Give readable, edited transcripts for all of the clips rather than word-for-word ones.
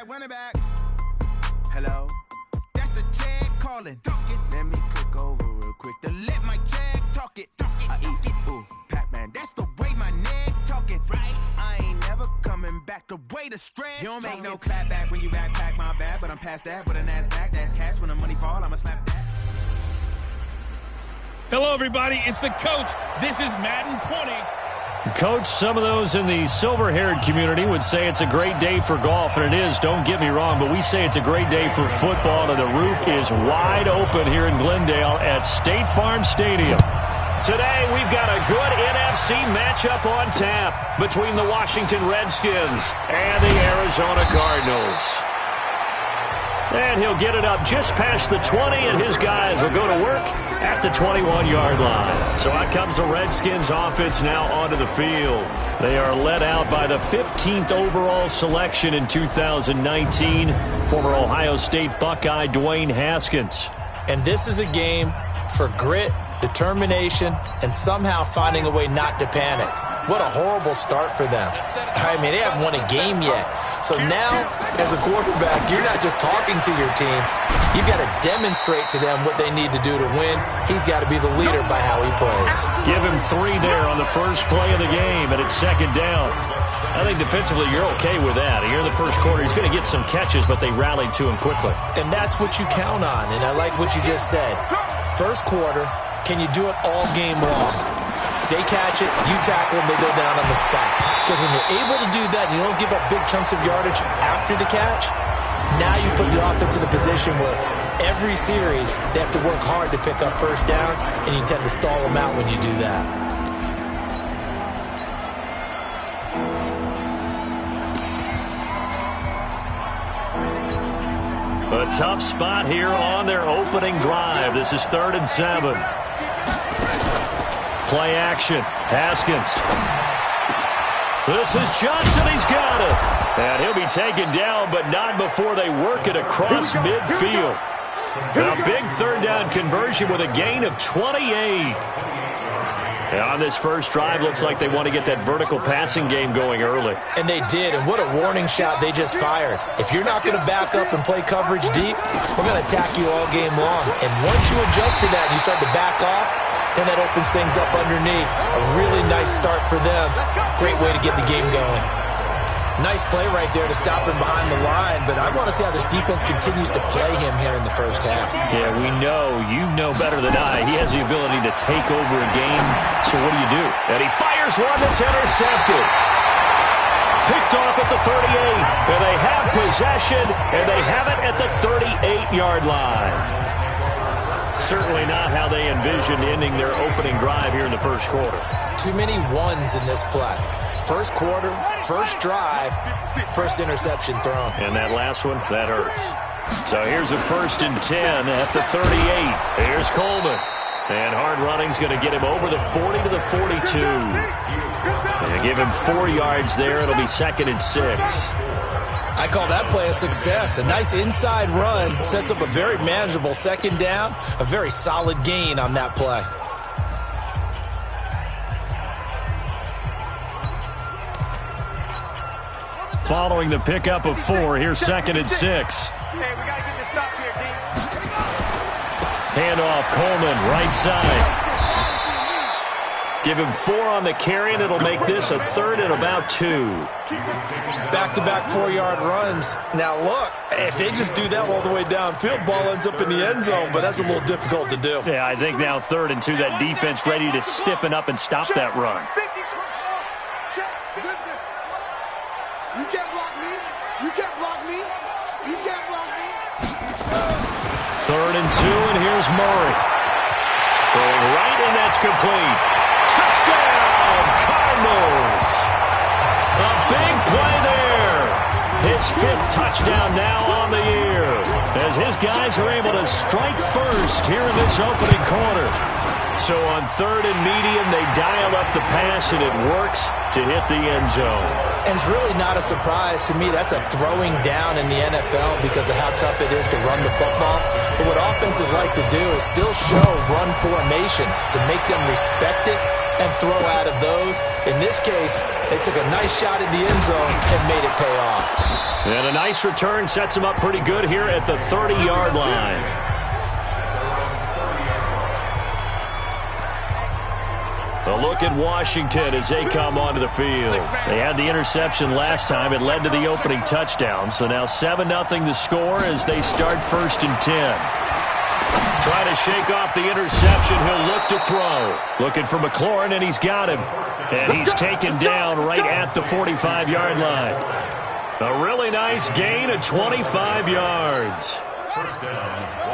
Run it back. Hello? That's the Jag calling. Let me click over real quick to let my Jag talk it. I eat it, ooh, Pac-Man. That's the way my neck talking. I ain't never coming back the way the stress. You don't make no clap back when you backpack, my bad. But I'm past that with a NASDAQ. That's cash when the money fall, I'ma slap that. Hello, everybody. It's the coach. This is Madden 20. Coach, some of those in the silver-haired community would say it's a great day for golf, and it is, don't get me wrong, but we say it's a great day for football, and the roof is wide open here in Glendale at State Farm Stadium. Today, we've got a good NFC matchup on tap between the Washington Redskins and the Arizona Cardinals. And he'll get it up just past the 20, and his guys will go to work at the 21-yard line. So out comes the Redskins offense now onto the field. They are led out by the 15th overall selection in 2019, former Ohio State Buckeye Dwayne Haskins. And this is a game for grit, determination, and somehow finding a way not to panic. What a horrible start for them. I mean, they haven't won a game yet. So now, as a quarterback, you're not just talking to your team. You've got to demonstrate to them what they need to do to win. He's got to be the leader by how he plays. Give him 3 there on the first play of the game, and it's second down. I think defensively you're okay with that. Here in the first quarter, he's going to get some catches, but they rallied to him quickly. And that's what you count on, and I like what you just said. First quarter, can you do it all game long? They catch it, you tackle them, they go down on the spot. Because when you're able to do that, you don't give up big chunks of yardage after the catch, now you put the offense in a position where every series they have to work hard to pick up first downs, and you tend to stall them out when you do that. A tough spot here on their opening drive. This is 3rd and 7. Play action. Haskins. This is Johnson. He's got it. And he'll be taken down, but not before they work it across midfield. A big 3rd down conversion with a gain of 28. And on this first drive, looks like they want to get that vertical passing game going early. And they did, and what a warning shot they just fired. If you're not going to back up and play coverage deep, we're going to attack you all game long. And once you adjust to that and you start to back off, then that opens things up underneath. A really nice start for them. Great way to get the game going. Nice play right there to stop him behind the line, but I want to see how this defense continues to play him here in the first half. Yeah, we know. You know better than I. He has the ability to take over a game, so what do? And he fires one that's intercepted. Picked off at the 38, and they have possession, and they have it at the 38-yard line. Certainly not how they envisioned ending their opening drive here in the first quarter. Too many ones in this play. First quarter, first drive, first interception thrown. And that last one, that hurts. So here's a 1st and 10 at the 38. Here's Coleman. And hard running's going to get him over the 40 to the 42. And give him 4 yards there. It'll be 2nd and 6. I call that play a success. A nice inside run sets up a very manageable 2nd down. A very solid gain on that play. Following the pickup of 4, here's 2nd and 6. Hey, we got to get this stop here, D. Handoff, Coleman, right side. Give him 4 on the carry, and it'll make this a 3rd and about 2. Back-to-back 4-yard runs. Now, look, if they just do that all the way downfield, ball ends up in the end zone, but that's a little difficult to do. Yeah, I think now 3rd and 2, that defense ready to stiffen up and stop that run. You can't block me. You can't block me. You can't block me. 3rd and 2, and here's Murray. Throwing right, and that's complete. Touchdown, Cardinals. A big play there. His 5th touchdown now on the year, as his guys are able to strike first here in this opening quarter. So on 3rd and medium, they dial up the pass, and it works to hit the end zone. And it's really not a surprise to me. That's a throwing down in the NFL because of how tough it is to run the football. But what offenses like to do is still show run formations to make them respect it and throw out of those. In this case, they took a nice shot in the end zone and made it pay off. And a nice return sets them up pretty good here at the 30-yard line. A look at Washington as they come onto the field. They had the interception last time. It led to the opening touchdown. So now 7-0 the score as they start 1st and 10. Trying to shake off the interception. He'll look to throw. Looking for McLaurin, and he's got him. And he's taken down right at the 45-yard line. A really nice gain of 25 yards.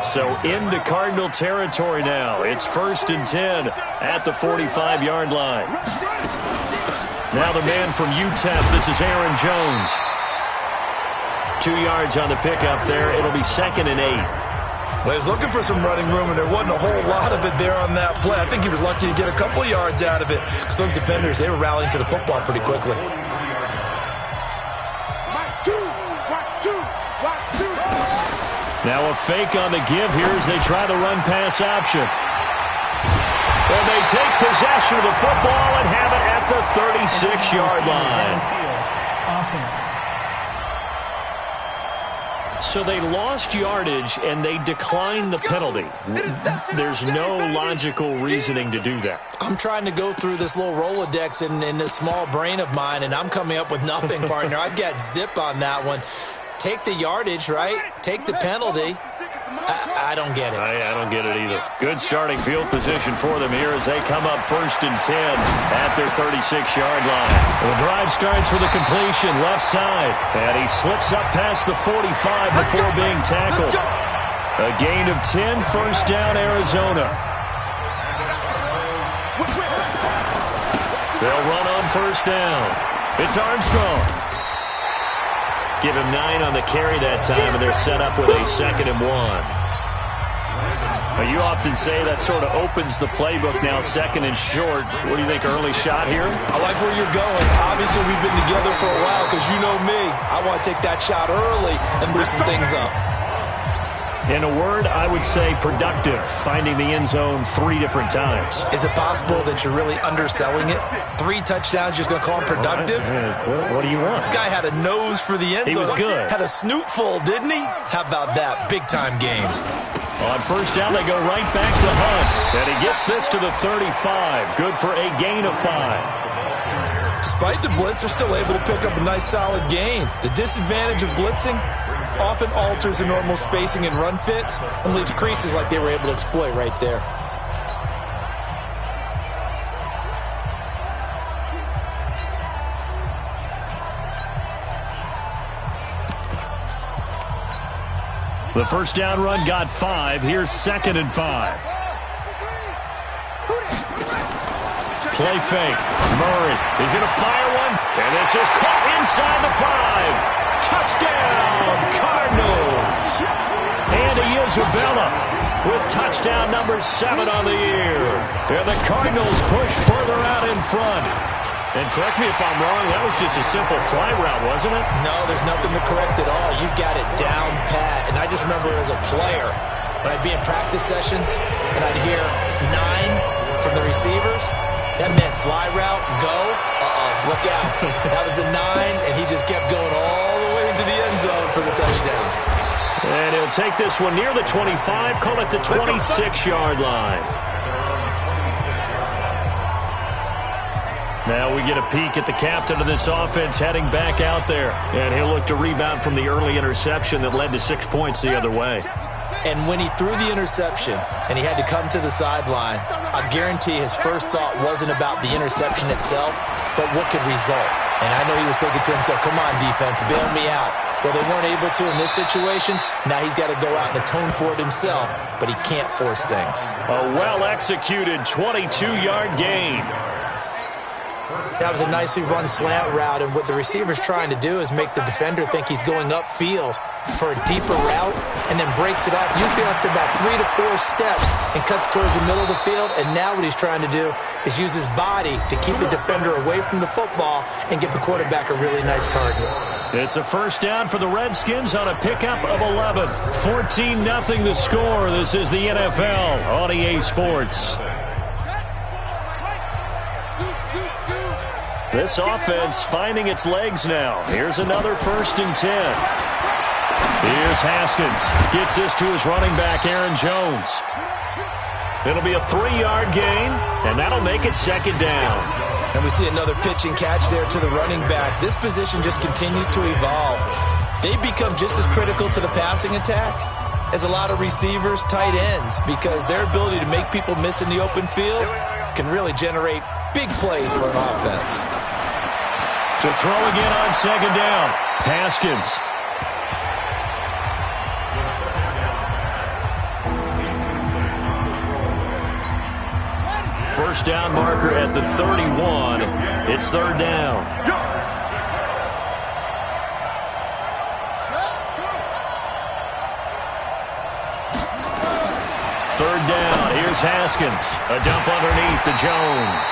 So into Cardinal territory now. It's 1st and 10 at the 45-yard line. Now the man from UTEP, this is Aaron Jones. 2 yards on the pickup there. It'll be 2nd and 8. Well, he was looking for some running room, and there wasn't a whole lot of it there on that play. I think he was lucky to get a couple of yards out of it because those defenders, they were rallying to the football pretty quickly. Now a fake on the give here as they try the run-pass option. And they take possession of the football and have it at the 36-yard line. So they lost yardage and they declined the penalty. There's no logical reasoning to do that. I'm trying to go through this little Rolodex in this small brain of mine, and I'm coming up with nothing, partner. I've got zip on that one. Take the yardage, right? Take the penalty. I don't get it. I don't get it either. Good starting field position for them here as they come up 1st and 10 at their 36-yard line. The drive starts with a completion left side, and he slips up past the 45 before being tackled. A gain of 10, 1st down, Arizona. They'll run on 1st down. It's Armstrong. Give him 9 on the carry that time, and they're set up with a 2nd and 1. Now, you often say that sort of opens the playbook now, 2nd and short. What do you think, early shot here? I like where you're going. Obviously, we've been together for a while because you know me. I want to take that shot early and loosen things up. In a word, I would say productive, finding the end zone 3 different times. Is it possible that you're really underselling it? 3 touchdowns, just going to call him productive? What do you want? This guy had a nose for the end zone. He was good. Had a snoot full, didn't he? How about that? Big-time game. On 1st down, they go right back to Hunt. And he gets this to the 35. Good for a gain of 5. Despite the blitz, they're still able to pick up a nice, solid gain. The disadvantage of blitzing often alters the normal spacing and run fits and leaves creases like they were able to exploit right there. The 1st down run got 5. Here's 2nd and 5. Play fake. Murray is going to fire one, and this is caught inside the 5. Touchdown, Cardinals. Andy Isabella with touchdown number 7 on the year. And the Cardinals push further out in front. And correct me if I'm wrong, that was just a simple fly route, wasn't it? No, there's nothing to correct at all. You got it down pat. And I just remember as a player, when I'd be in practice sessions and I'd hear 9 from the receivers, that meant fly route, go, look out. That was the 9, and he just kept going all the way into the end zone for the touchdown. And he'll take this one near the 25, call it the 26-yard line. Now we get a peek at the captain of this offense heading back out there. And he'll look to rebound from the early interception that led to 6 points the other way. And when he threw the interception and he had to come to the sideline, I guarantee his first thought wasn't about the interception itself, but what could result. And I know he was thinking to himself, come on, defense, bail me out. Well, they weren't able to in this situation. Now he's got to go out and atone for it himself, but he can't force things. A well-executed 22-yard gain. That was a nicely run slant route, and what the receiver's trying to do is make the defender think he's going upfield for a deeper route and then breaks it off, usually after about 3 to 4 steps, and cuts towards the middle of the field. And now what he's trying to do is use his body to keep the defender away from the football and give the quarterback a really nice target. It's a 1st down for the Redskins on a pickup of 11. 14-0 the score. This is the NFL on EA Sports. This offense finding its legs now. Here's another 1st and 10. Here's Haskins. Gets this to his running back, Aaron Jones. It'll be a 3-yard gain, and that'll make it 2nd down. And we see another pitch and catch there to the running back. This position just continues to evolve. They become just as critical to the passing attack as a lot of receivers, tight ends, because their ability to make people miss in the open field can really generate big plays for an offense. To throw again on 2nd down, Haskins. First down marker at the 31. It's 3rd down. 3rd down. Here's Haskins. A dump underneath to Jones.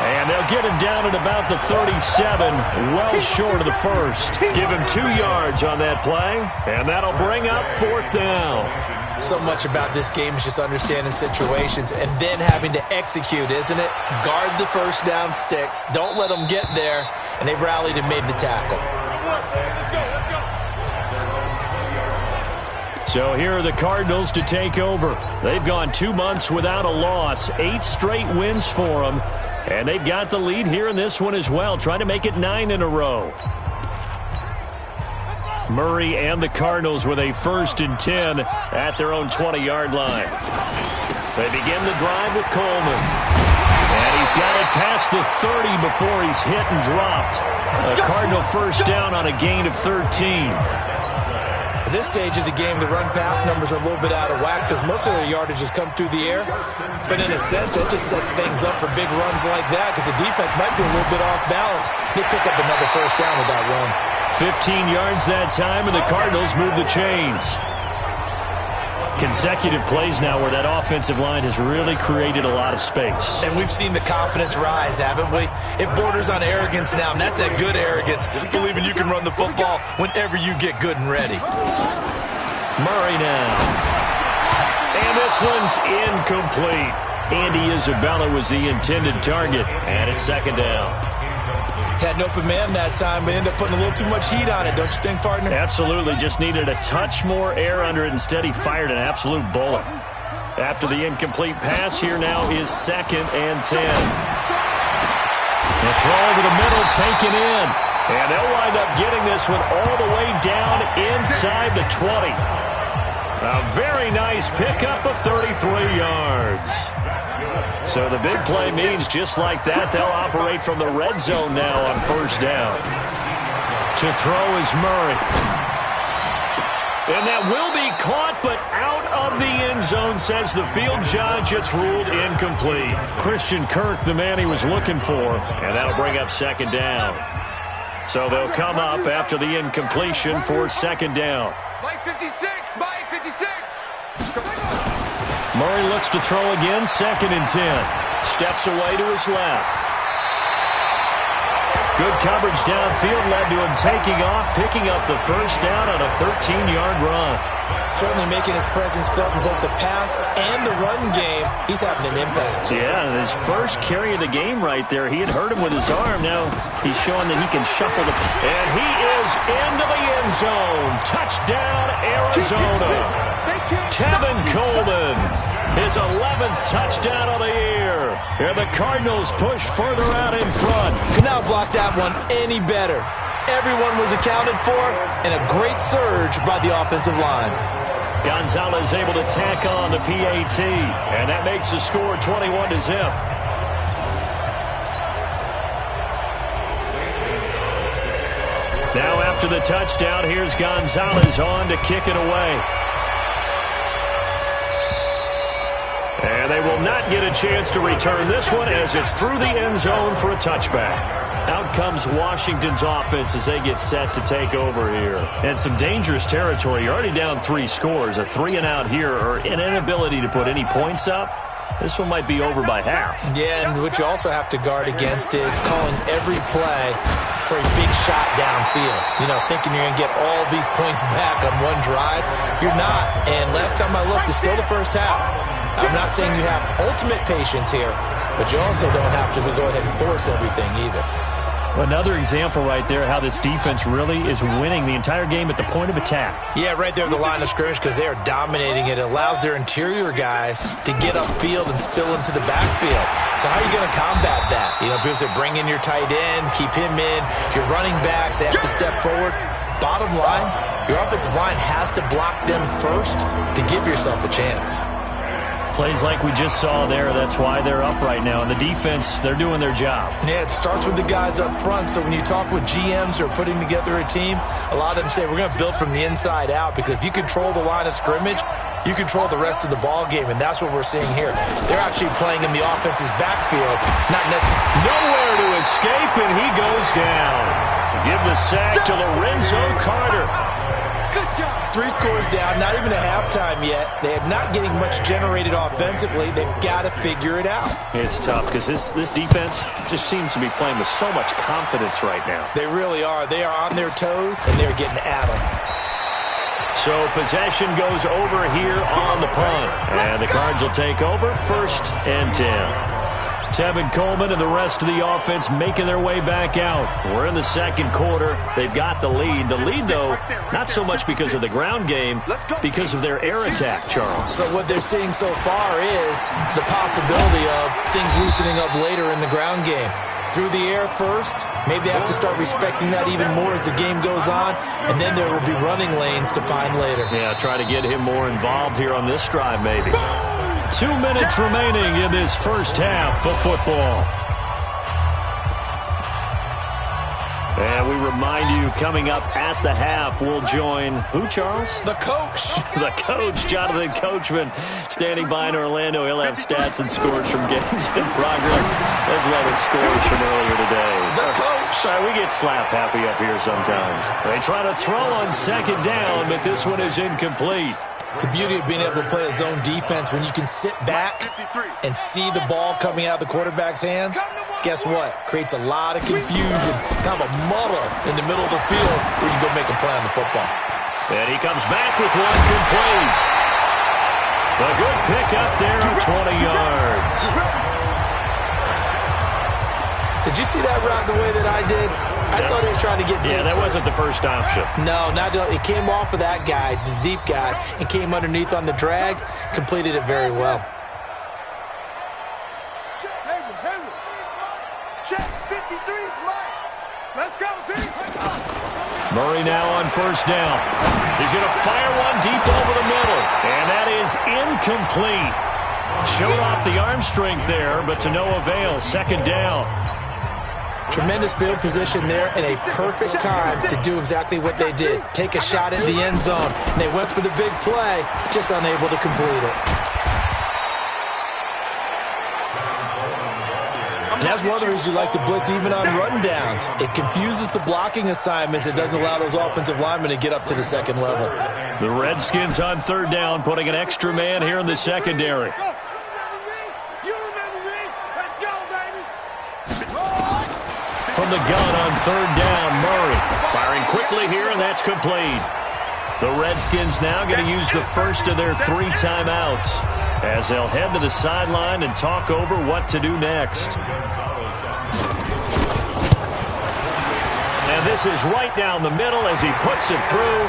And they'll get him down at about the 37, well short of the 1st. Give him 2 yards on that play, and that'll bring up 4th down. So much about this game is just understanding situations and then having to execute, isn't it? Guard the first down sticks. Don't let them get there. And they rallied and made the tackle. So here are the Cardinals to take over. They've gone 2 months without a loss, 8 straight wins for them. And they've got the lead here in this one as well, trying to make it 9 in a row. Murray and the Cardinals with a 1st and 10 at their own 20-yard line. They begin the drive with Coleman. And he's got it past the 30 before he's hit and dropped. A Cardinal first down on a gain of 13. At this stage of the game, the run-pass numbers are a little bit out of whack because most of their yardage has come through the air. But in a sense, that just sets things up for big runs like that because the defense might be a little bit off balance. They pick up another first down with that run. 15 yards that time, and the Cardinals move the chains. Consecutive plays now where that offensive line has really created a lot of space. And we've seen the confidence rise, haven't we? It borders on arrogance now, and that's that good arrogance, believing you can run the football whenever you get good and ready. Murray now. And this one's incomplete. Andy Isabella was the intended target, and it's 2nd down. Had an open man that time, but ended up putting a little too much heat on it, don't you think, partner? Absolutely. Just needed a touch more air under it. Instead, he fired an absolute bullet. After the incomplete pass, here now is 2nd and 10. The throw over the middle, taken in. And they'll wind up getting this one all the way down inside the 20. A very nice pickup of 33 yards. So the big play means just like that, they'll operate from the red zone now on first down. To throw is Murray. And that will be caught, but out of the end zone, says the field judge. It's ruled incomplete. Christian Kirk, the man he was looking for, and that'll bring up 2nd down. So they'll come up after the incompletion for 2nd down. Mike 56, Mike 56. Murray looks to throw again, 2nd and 10. Steps away to his left. Good coverage downfield led to him taking off, picking up the first down on a 13-yard run. Certainly making his presence felt in both the pass and the run game. He's having an impact. Yeah, his first carry of the game right there. He had hurt him with his arm. Now he's showing that he can shuffle the... And he is into the end zone. Touchdown, Arizona. Tevin Coleman, his 11th touchdown of the year. And the Cardinals push further out in front. Could not block that one any better. Everyone was accounted for, and a great surge by the offensive line. Gonzalez able to tack on the PAT, and that makes the score 21-0. Now after the touchdown, here's Gonzalez on to kick it away. And they will not get a chance to return this one as it's through the end zone for a touchback. Out comes Washington's offense as they get set to take over here. And some dangerous territory. You're already down 3 scores. A 3-and-out here or an inability to put any points up. This one might be over by half. Yeah, and what you also have to guard against is calling every play for a big shot downfield. You know, thinking you're going to get all these points back on one drive. You're not. And last time I looked, it's still the first half. I'm not saying you have ultimate patience here, but you also don't have to go ahead and force everything either. Another example right there how this defense really is winning the entire game at the point of attack. Yeah, right there at the line of scrimmage because they are dominating it. It allows their interior guys to get upfield and spill into the backfield. So how are you going to combat that? You know, because they bring in your tight end, keep him in, your running backs, they have to step forward. Bottom line, your offensive line has to block them first to give yourself a chance. Plays like we just saw there, that's why they're up right now. And the defense, they're doing their job. Yeah, it starts with the guys up front. So when you talk with GMs who are putting together a team, a lot of them say we're going to build from the inside out because if you control the line of scrimmage, you control the rest of the ball game, and that's what we're seeing here. They're actually playing in the offense's backfield, not necessarily. Nowhere to escape, and he goes down. Give the sack to Lorenzo Carter. Good job. 3 scores down, not even a halftime yet. They are not getting much generated offensively. They've got to figure it out. It's tough because this defense just seems to be playing with so much confidence right now. They really are. They are on their toes, and they're getting at them. So possession goes over here on the punt. And the Cards will take over 1st and 10. Tevin Coleman and the rest of the offense making their way back out. We're in the second quarter. They've got the lead. The lead, though, not so much because of the ground game, because of their air attack, Charles. So what they're seeing so far is the possibility of things loosening up later in the ground game. Through the air first, maybe they have to start respecting that even more as the game goes on, and then there will be running lanes to find later. Yeah, try to get him more involved here on this drive, maybe. 2 minutes remaining in this first half of football. And we remind you, coming up at the half, we'll join who, Charles? The coach. The coach, Jonathan Coachman, standing by in Orlando. He'll have stats and scores from games in progress, as well as scores from earlier today. The coach. Sorry, we get slap happy up here sometimes. They try to throw on second down, but this one is incomplete. The beauty of being able to play a zone defense when you can sit back and see the ball coming out of the quarterback's hands, guess what? Creates a lot of confusion, kind of a muddle in the middle of the field where you go make a play on the football. And he comes back with one complete. A good pick up there of 20 yards. Did you see that route the way that I did? I thought he was trying to get deep. Yeah, that wasn't the first option. No, it came off of that guy, the deep guy, and came underneath on the drag, completed it very well. Check 53 is mine. Let's go, D. Murray now on first down. He's going to fire one deep over the middle, and that is incomplete. Showed off the arm strength there, but to no avail. Second down. Tremendous field position there and a perfect time to do exactly what they did. Take a shot at the end zone. And they went for the big play, just unable to complete it. And that's one of the reasons you like to blitz even on rundowns. It confuses the blocking assignments. It doesn't allow those offensive linemen to get up to the second level. The Redskins on third down, putting an extra man here in the secondary. From the gun on third down, Murray firing quickly here, and that's complete. The Redskins now going to use the first of their 3 timeouts as they'll head to the sideline and talk over what to do next. And this is right down the middle as he puts it through,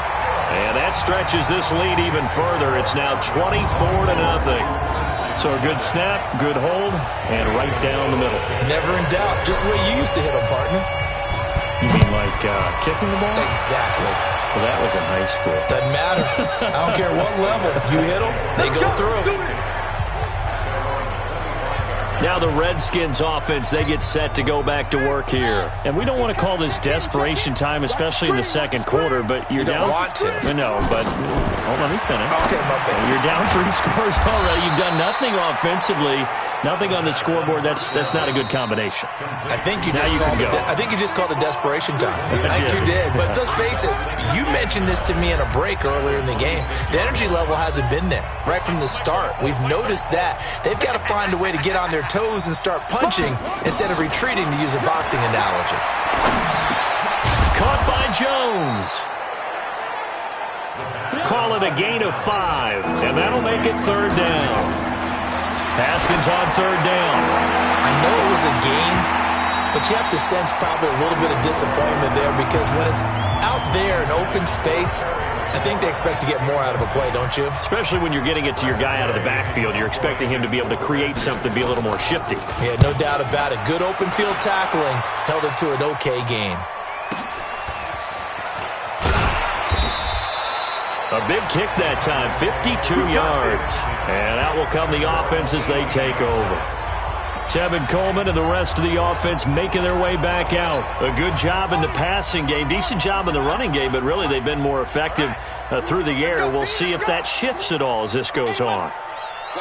and that stretches this lead even further. It's now 24-0. So a good snap, good hold, and right down the middle. Never in doubt. Just the way you used to hit them, partner. You mean like kicking the ball? Exactly. Well, that was in high school. Doesn't matter. I don't care what level. You hit them, they go through. Now the Redskins offense, they get set to go back to work here. And we don't want to call this desperation time, especially in the second quarter, but you're down. You don't want to. No, but hold on, let me finish. Okay, my bad. You're down 3 scores already. You've done nothing offensively, nothing on the scoreboard. That's not a good combination. I think you just called it desperation time. I think you did. But let's face it, you mentioned this to me in a break earlier in the game. The energy level hasn't been there right from the start. We've noticed that. They've got to find a way to get on their toes and start punching instead of retreating, to use a boxing analogy. Caught by Jones. Call it a gain of 5, and that'll make it third down. Haskins on third down. I know it was a gain, but you have to sense probably a little bit of disappointment there because when it's out there in open space, I think they expect to get more out of a play, don't you? Especially when you're getting it to your guy out of the backfield. You're expecting him to be able to create something, be a little more shifty. Yeah, no doubt about it. Good open field tackling held it to an okay gain. A big kick that time, 52 yards. And out will come the offense as they take over. Tevin Coleman and the rest of the offense making their way back out. A good job in the passing game, decent job in the running game, but really they've been more effective through the air. We'll see if that shifts at all as this goes on.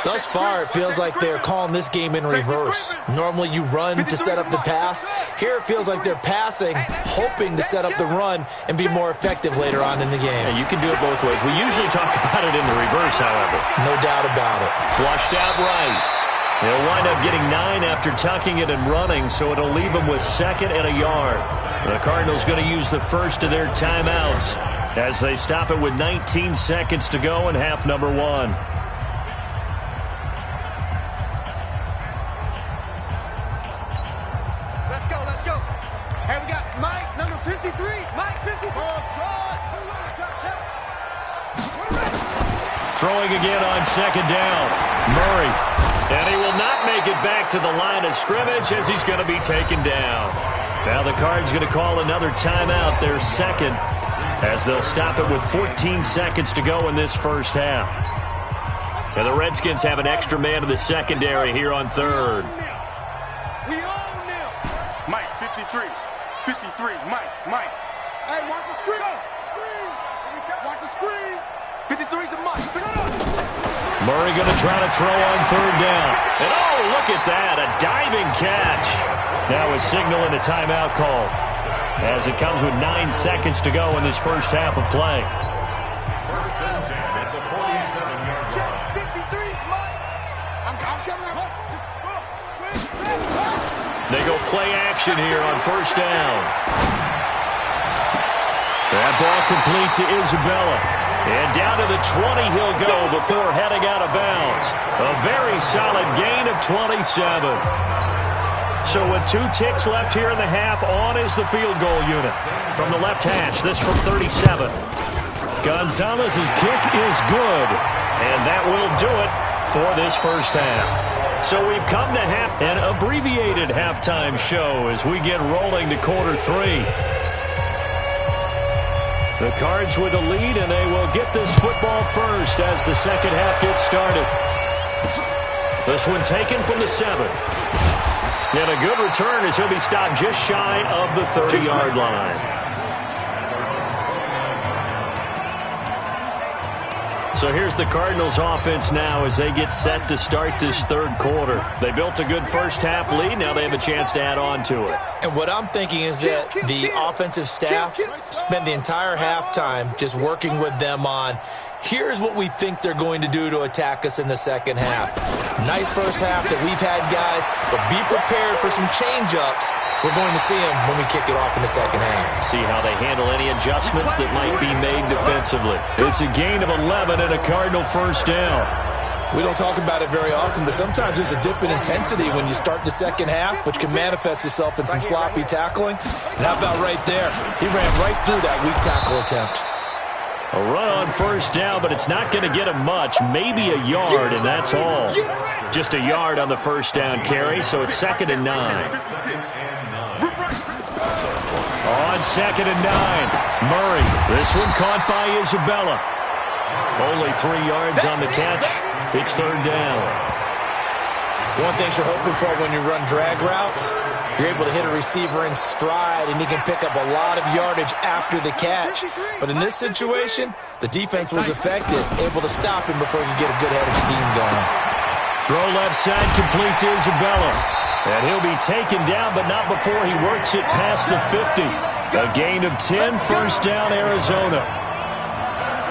Thus far, it feels like they're calling this game in reverse. Normally you run to set up the pass. Here it feels like they're passing, hoping to set up the run and be more effective later on in the game. Yeah, you can do it both ways. We usually talk about it in the reverse, however. No doubt about it. Flushed out right. They'll wind up getting 9 after tucking it and running, so it'll leave them with 2nd and a yard. The Cardinals going to use the first of their timeouts as they stop it with 19 seconds to go in half number 1. Let's go. Hey, we got Mike, number 53. Mike, 53. Throwing again on 2nd down. Murray. And he will not make it back to the line of scrimmage as he's going to be taken down. Now the Cards going to call another timeout, their 2nd, as they'll stop it with 14 seconds to go in this first half. And the Redskins have an extra man in the secondary here on 3rd. We own them. Mike, 53. 53, Mike. Hey, watch the screen. Watch the screen. 53's the Mike. Murray going to try to throw on 3rd down. And oh, look at that, a diving catch. Now a signal and a timeout call as it comes with 9 seconds to go in this first half of play. First down at the 47-yard line. 53's Mike. I'm coming up. They go play action here on 1st down. That ball complete to Isabella. And down to the 20 he'll go before heading out of bounds. A very solid gain of 27. So with 2 ticks left here in the half, on is the field goal unit. From the left hash, this from 37. Gonzalez's kick is good. And that will do it for this first half. So we've come to an abbreviated halftime show as we get rolling to quarter 3. The Cards with the lead, and they will get this football first as the second half gets started. This one taken from the 7. And a good return as he'll be stopped just shy of the 30-yard line. So here's the Cardinals offense now as they get set to start this 3rd quarter. They built a good first half lead. Now they have a chance to add on to it. And what I'm thinking is that the offensive staff spent the entire halftime just working with them on, here's what we think they're going to do to attack us in the second half. Nice first half that we've had, guys, but be prepared for some change-ups. We're going to see them when we kick it off in the second half. See how they handle any adjustments that might be made defensively. It's a gain of 11 and a Cardinal first down. We don't talk about it very often, but sometimes there's a dip in intensity when you start the second half, which can manifest itself in some sloppy tackling. And how about right there? He ran right through that weak tackle attempt. A run on first down, but it's not going to get him much. Maybe a yard, and that's all. Just a yard on the first down carry, so it's 2nd and 9. On 2nd and 9, Murray. This one caught by Isabella. Only 3 yards on the catch. It's 3rd down. One thing you're hoping for when you run drag routes, you're able to hit a receiver in stride, and he can pick up a lot of yardage after the catch. But in this situation, the defense was effective, able to stop him before he could get a good head of steam going. Throw left side complete to Isabella. And he'll be taken down, but not before he works it past the 50. A gain of 10, first down, Arizona.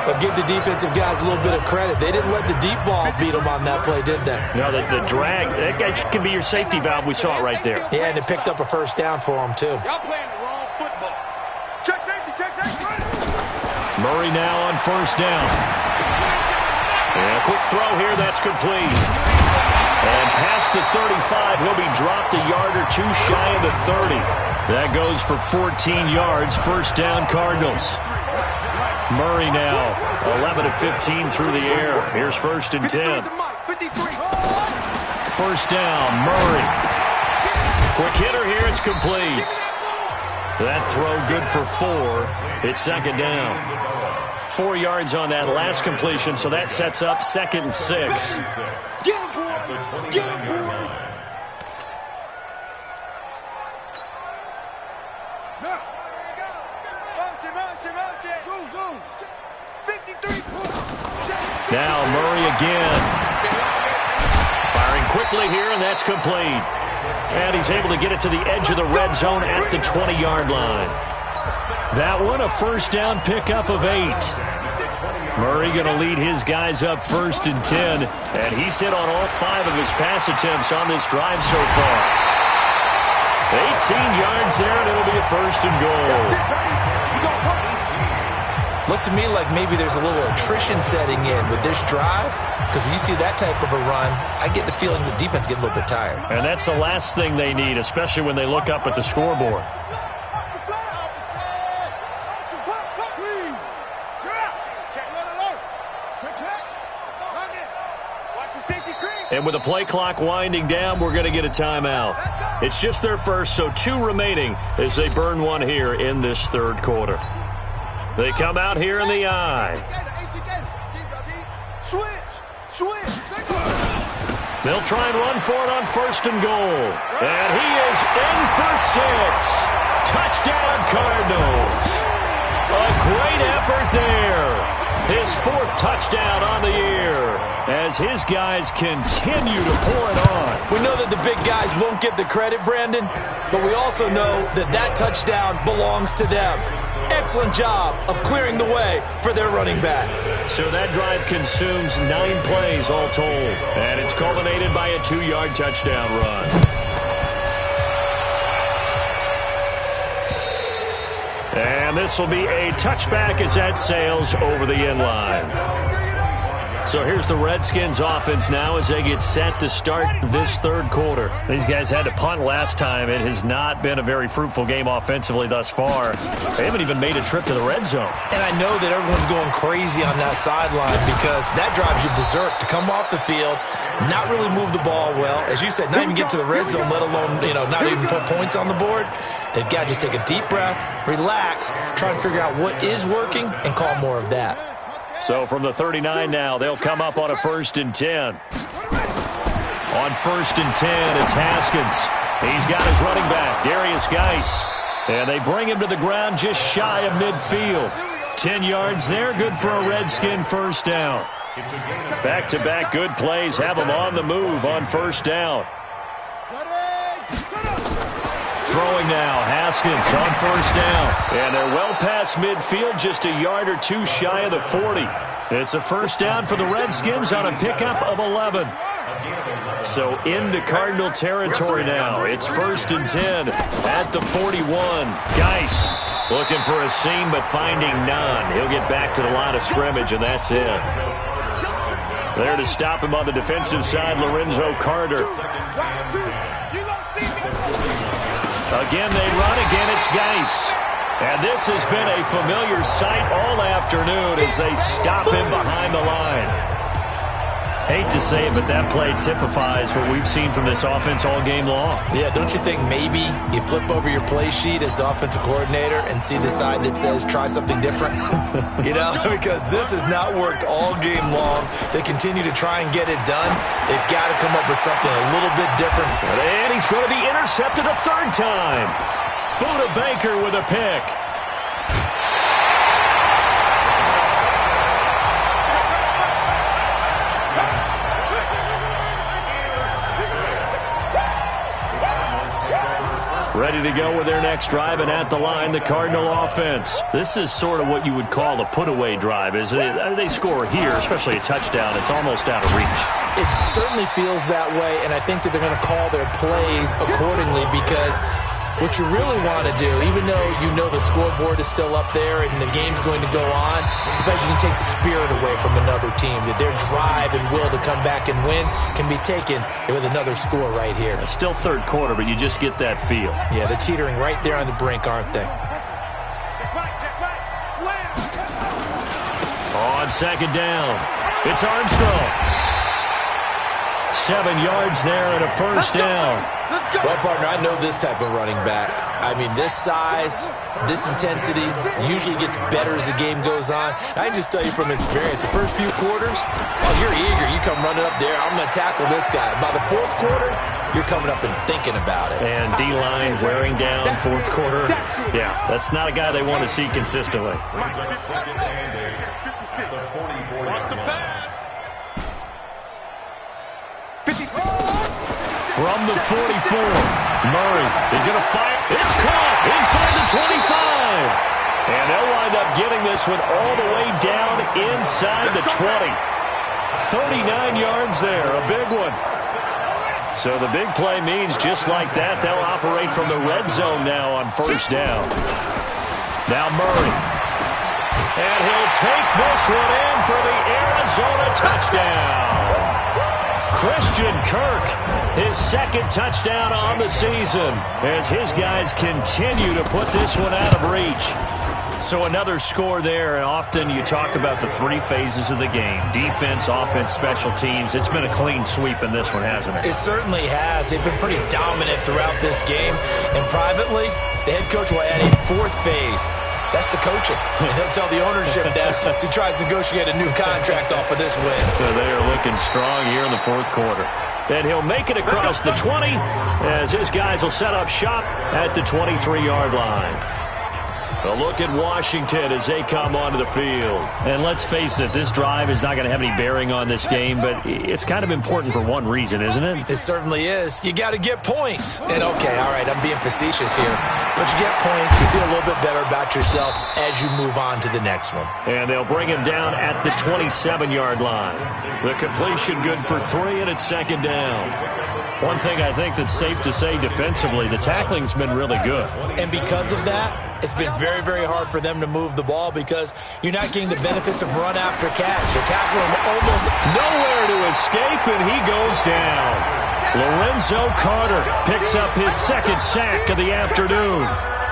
But give the defensive guys a little bit of credit. They didn't let the deep ball beat them on that play, did they? No, the drag, that guy can be your safety valve. We saw it right there. Yeah, and it picked up a first down for him, too. Y'all playing the wrong football. Check safety, Murray now on first down. And a quick throw here, that's complete. And past the 35, he'll be dropped a yard or two shy of the 30. That goes for 14 yards. First down, Cardinals. Murray now, 11 of 15 through the air. Here's first and 10. First down, Murray. Quick hitter here, it's complete. That throw good for 4. It's second down. 4 yards on that last completion, so that sets up second and 6. Get him, boy. Get him, boy. Motion. 53. Now Murray again. Firing quickly here, and that's complete. And he's able to get it to the edge of the red zone at the 20-yard line. That one, a first down pickup of 8. Murray going to lead his guys up first and 10. And he's hit on all 5 of his pass attempts on this drive so far. 18 yards there, and it'll be a first and goal. Looks to me like maybe there's a little attrition setting in with this drive, because when you see that type of a run, I get the feeling the defense gets a little bit tired. And that's the last thing they need, especially when they look up at the scoreboard. And with the play clock winding down, we're going to get a timeout. It's just their first, so 2 remaining as they burn one here in this third quarter. They come out here in the eye. They'll try and run for it on first and goal. And he is in for 6. Touchdown, Cardinals. A great effort there. His 4th touchdown on the year as his guys continue to pour it on. We know that the big guys won't get the credit, Brandon, but we also know that that touchdown belongs to them. Excellent job of clearing the way for their running back. So that drive consumes 9 plays all told, and it's culminated by a 2-yard touchdown run. And this will be a touchback as that sails over the end line. So here's the Redskins offense now as they get set to start this third quarter. These guys had to punt last time. It has not been a very fruitful game offensively thus far. They haven't even made a trip to the red zone. And I know that everyone's going crazy on that sideline because that drives you berserk to come off the field, not really move the ball well. As you said, not even get to the red zone, let alone, not even put points on the board. They've got to just take a deep breath, relax, try and figure out what is working, and call more of that. So from the 39 now, they'll come up on a first and 10. On first and 10, it's Haskins. He's got his running back, Darius Geis. And they bring him to the ground just shy of midfield. 10 yards there, good for a Redskin first down. Back-to-back good plays have them on the move on first down. Throwing now, Haskins on first down. And they're well past midfield, just a yard or 2 shy of the 40. It's a first down for the Redskins on a pickup of 11. So into Cardinal territory now. It's first and 10 at the 41. Geis looking for a seam but finding none. He'll get back to the line of scrimmage, and that's it. There to stop him on the defensive side, Lorenzo Carter. Again, they run. Again, it's Geis. And this has been a familiar sight all afternoon as they stop him behind the line. Hate to say it, but that play typifies what we've seen from this offense all game long. Yeah, don't you think maybe you flip over your play sheet as the offensive coordinator and see the side that says try something different? Because this has not worked all game long. They continue to try and get it done. They've got to come up with something a little bit different. And he's going to be intercepted a 3rd time. Buda Baker with a pick. Ready to go with their next drive, and at the line, the Cardinal offense. This is sort of what you would call a put-away drive, isn't it? They score here, especially a touchdown. It's almost out of reach. It certainly feels that way, and I think that they're going to call their plays accordingly because What you really want to do, even though you know the scoreboard is still up there and the game's going to go on, in fact, you can take the spirit away from another team, that their drive and will to come back and win can be taken with another score right here. It's still third quarter, but you just get that feel. Yeah, they're teetering right there on the brink, aren't they? On second down, it's Armstrong. 7 yards there and a first down. Well, partner, I know this type of running back. I mean, this size, this intensity usually gets better as the game goes on. I can just tell you from experience, the first few quarters, oh, you're eager. You come running up there, I'm going to tackle this guy. By the fourth quarter, you're coming up and thinking about it. And D-line wearing down fourth quarter. Yeah, that's not a guy they want to see consistently. From the 44, Murray is going to fire. It's caught inside the 25. And they'll wind up getting this one all the way down inside the 20. 39 yards there, a big one. So the big play means just like that, they'll operate from the red zone now on first down. Now Murray. And he'll take this one in for the Arizona touchdown. Christian Kirk, his second touchdown on the season as his guys continue to put this one out of reach. So another score there, and often you talk about the three phases of the game. Defense, offense, special teams. It's been a clean sweep in this one, hasn't it? It certainly has. They've been pretty dominant throughout this game. And privately, the head coach will add a fourth phase. That's the coaching. And he'll tell the ownership that as he tries to negotiate a new contract off of this win. So they are looking strong here in the fourth quarter. And he'll make it across the 20 as his guys will set up shop at the 23-yard line. A look at Washington as they come onto the field. And let's face it, this drive is not going to have any bearing on this game, but it's kind of important for one reason, isn't it? It certainly is. You got to get points. And okay, all right, I'm being facetious here. But you get points, you feel a little bit better about yourself as you move on to the next one. And they'll bring him down at the 27-yard line. The completion good for 3, and it's second down. One thing I think that's safe to say defensively, the tackling's been really good. And because of that, it's been very, very hard for them to move the ball because you're not getting the benefits of run after catch. You're tackling him almost nowhere to escape, and he goes down. Lorenzo Carter picks up his second sack of the afternoon.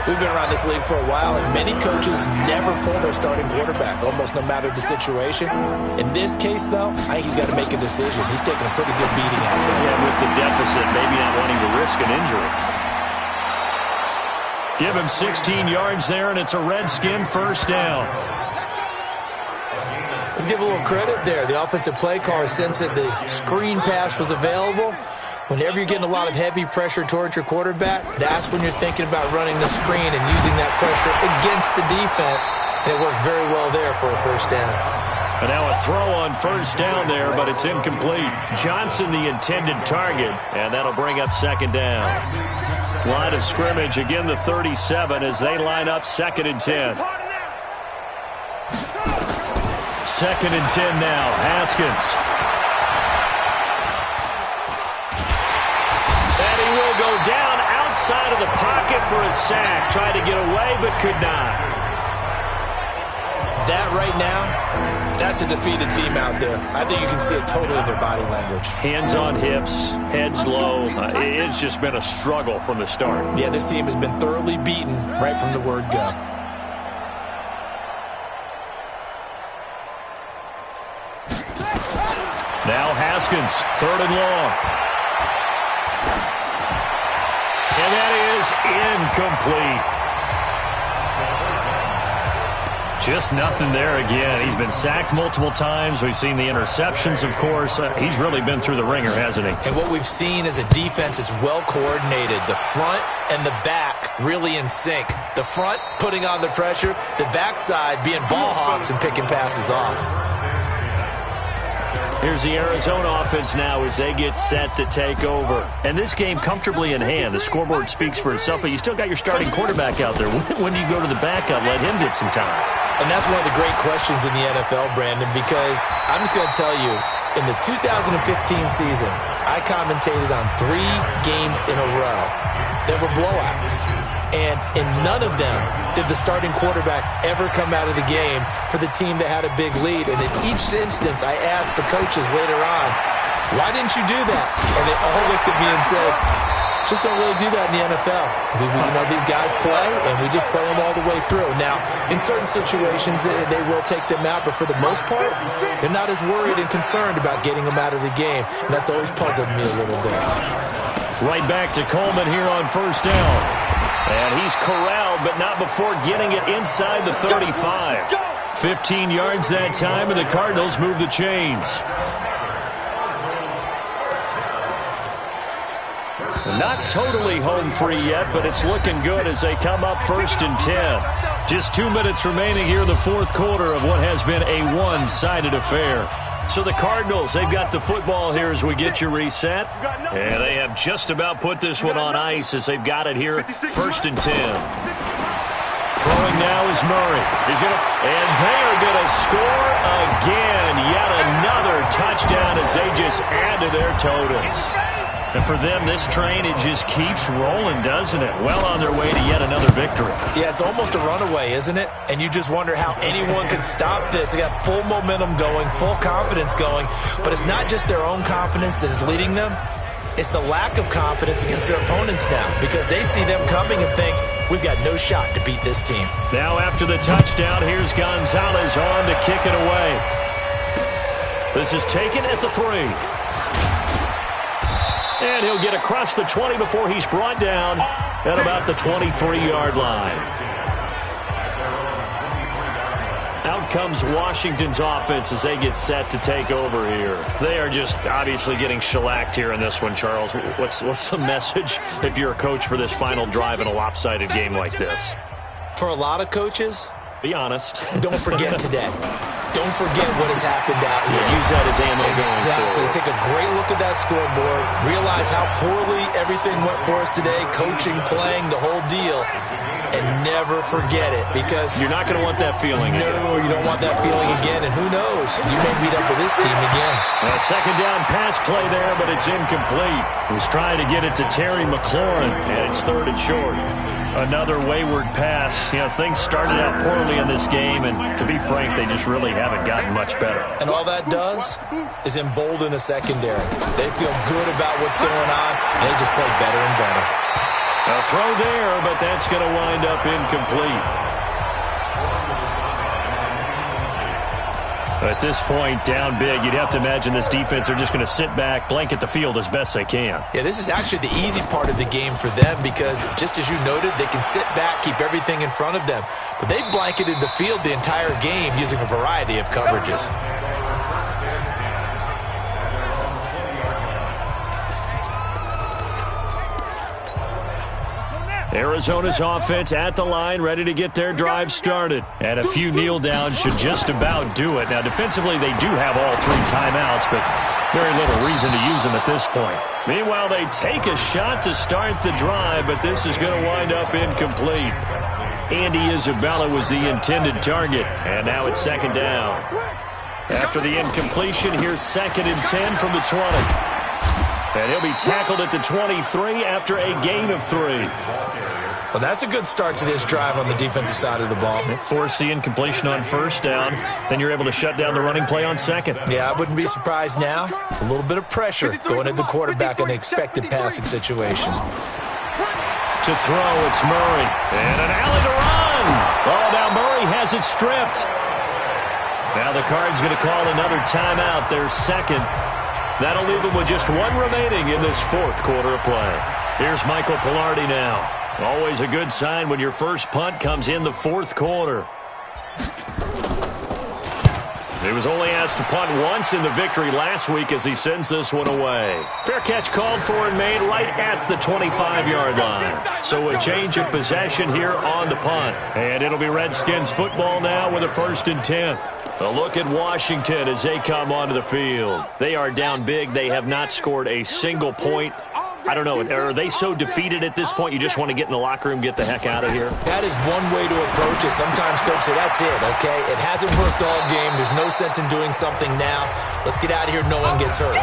We've been around this league for a while, and many coaches never pull their starting quarterback, almost no matter the situation. In this case, though, I think he's got to make a decision. He's taking a pretty good beating out there. Yeah, with the deficit, maybe not wanting to risk an injury. Give him 16 yards there, and it's a Redskin first down. Let's give a little credit there. The offensive play caller sensed that the screen pass was available. Whenever you're getting a lot of heavy pressure towards your quarterback, that's when you're thinking about running the screen and using that pressure against the defense. And it worked very well there for a first down. And now a throw on first down there, but it's incomplete. Johnson the intended target, and that'll bring up second down. Line of scrimmage, again the 37 as they line up second and 10. Second and 10 now, Haskins. And he will go down outside of the pocket for a sack. Tried to get away, but could not. That right now, that's a defeated team out there. I think you can see it totally in their body language. Hands on hips, heads low. It's just been a struggle from the start. Yeah, this team has been thoroughly beaten right from the word go. Now Haskins, third and long. And that is incomplete. Just nothing there again. He's been sacked multiple times. We've seen the interceptions, of course. He's really been through the ringer, hasn't he? And what we've seen is a defense that's well coordinated. The front and the back really in sync. The front putting on the pressure. The backside being ball hawks and picking passes off. Here's the Arizona offense now as they get set to take over. And this game comfortably in hand. The scoreboard speaks for itself, but you still got your starting quarterback out there. When do you go to the backup, let him get some time? And that's one of the great questions in the NFL, Brandon, because I'm just going to tell you, in the 2015 season, I commentated on 3 games in a row. There were blowouts. And in none of them did the starting quarterback ever come out of the game for the team that had a big lead. And in each instance, I asked the coaches later on, why didn't you do that? And they all looked at me and said, just don't really do that in the NFL. These guys play, and we just play them all the way through. Now, in certain situations, they will take them out, but for the most part, they're not as worried and concerned about getting them out of the game. And that's always puzzled me a little bit. Right back to Coleman here on first down. And he's corralled, but not before getting it inside the 35. 15 yards that time, and the Cardinals move the chains. Not totally home free yet, but it's looking good as they come up first and 10. Just 2 minutes remaining here in the fourth quarter of what has been a one-sided affair. So the Cardinals, they've got the football here as we get you reset. And they have just about put this one on ice as they've got it here, first and 10. Throwing now is Murray. And they are going to score again. Yet another touchdown as they just add to their totals. And for them, this train, it just keeps rolling, doesn't it? Well on their way to yet another victory. Yeah, it's almost a runaway, isn't it? And you just wonder how anyone can stop this. They got full momentum going, full confidence going. But it's not just their own confidence that is leading them. It's the lack of confidence against their opponents now, because they see them coming and think, we've got no shot to beat this team. Now after the touchdown, here's Gonzalez on to kick it away. This is taken at the 3. And he'll get across the 20 before he's brought down at about the 23-yard line. Out comes Washington's offense as they get set to take over here. They are just obviously getting shellacked here in this one, Charles. What's the message if you're a coach for this final drive in a lopsided game like this? For a lot of coaches, be honest. Don't forget today. Don't forget what has happened out here. Use that as ammo going Exactly. forward. Take a great look at that scoreboard. Realize how poorly everything went for us today. Coaching, playing, the whole deal. And never forget it, because you're not going to want that feeling again. No, you don't want that feeling again. And who knows? You may meet up with this team again. A second down pass play there, but it's incomplete. He was trying to get it to Terry McLaurin, and it's third and short. Another wayward pass. Things started out poorly in this game, and to be frank, they just really haven't gotten much better. And all that does is embolden a secondary. They feel good about what's going on, and they just play better and better. A throw there, but that's going to wind up incomplete. At this point, down big, you'd have to imagine this defense are just going to sit back, blanket the field as best they can. Yeah, this is actually the easy part of the game for them, because just as you noted, they can sit back, keep everything in front of them. But they've blanketed the field the entire game using a variety of coverages. Arizona's offense at the line, ready to get their drive started. And a few kneel downs should just about do it. Now, defensively, they do have all 3 timeouts, but very little reason to use them at this point. Meanwhile, they take a shot to start the drive, but this is going to wind up incomplete. Andy Isabella was the intended target, and now it's second down. After the incompletion, here's second and 10 from the 20. And he'll be tackled at the 23 after a gain of 3. Well, that's a good start to this drive on the defensive side of the ball. Force the incompletion on first down. Then you're able to shut down the running play on second. Yeah, I wouldn't be surprised now. A little bit of pressure going at the quarterback in an expected passing situation. To throw, it's Murray. And an alley to run. Oh, now Murray has it stripped. Now the Cards going to call another timeout, their second. That'll leave them with just 1 remaining in this fourth quarter of play. Here's Michael Pilardi now. Always a good sign when your first punt comes in the fourth quarter. He was only asked to punt once in the victory last week as he sends this one away. Fair catch called for and made right at the 25-yard line. So a change of possession here on the punt. And it'll be Redskins football now with a 1st and 10. A look at Washington as they come onto the field. They are down big. They have not scored a single point. I don't know. Are they so defeated at this point you just want to get in the locker room, get the heck out of here? That is one way to approach it. Sometimes coach say, that's it, okay? It hasn't worked all game. There's no sense in doing something now. Let's get out of here. No one gets hurt.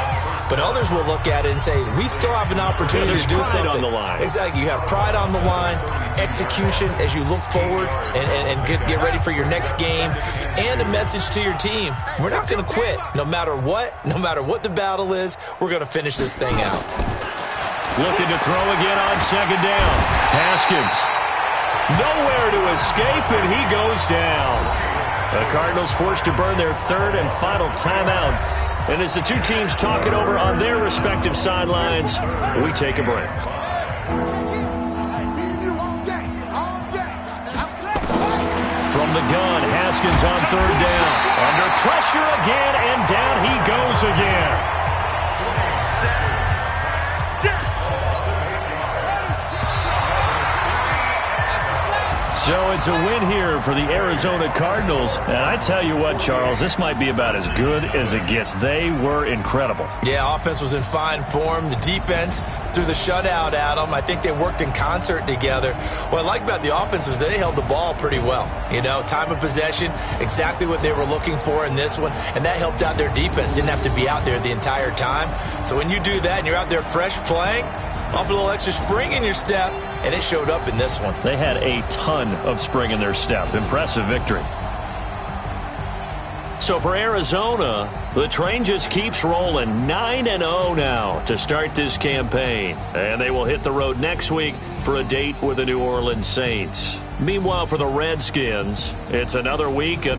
But others will look at it and say, we still have an opportunity to do something. On the line. Exactly. You have pride on the line, execution as you look forward and get ready for your next game, and a message to your team. We're not going to quit. No matter what the battle is, we're going to finish this thing out. Looking to throw again on second down. Haskins. Nowhere to escape, and he goes down. The Cardinals forced to burn their third and final timeout. And as the two teams talk it over on their respective sidelines, we take a break. From the gun, Haskins on third down. Under pressure again, and down he goes again. So it's a win here for the Arizona Cardinals. And I tell you what, Charles, this might be about as good as it gets. They were incredible. Yeah, offense was in fine form. The defense threw the shutout at them. I think they worked in concert together. What I like about the offense was they held the ball pretty well. You know, time of possession, exactly what they were looking for in this one. And that helped out their defense. Didn't have to be out there the entire time. So when you do that and you're out there fresh playing, up a little extra spring in your step, and it showed up in this one. They had a ton of spring in their step. Impressive victory. So for Arizona, the train just keeps rolling. 9-0 now to start this campaign. And they will hit the road next week for a date with the New Orleans Saints. Meanwhile, for the Redskins, it's another week of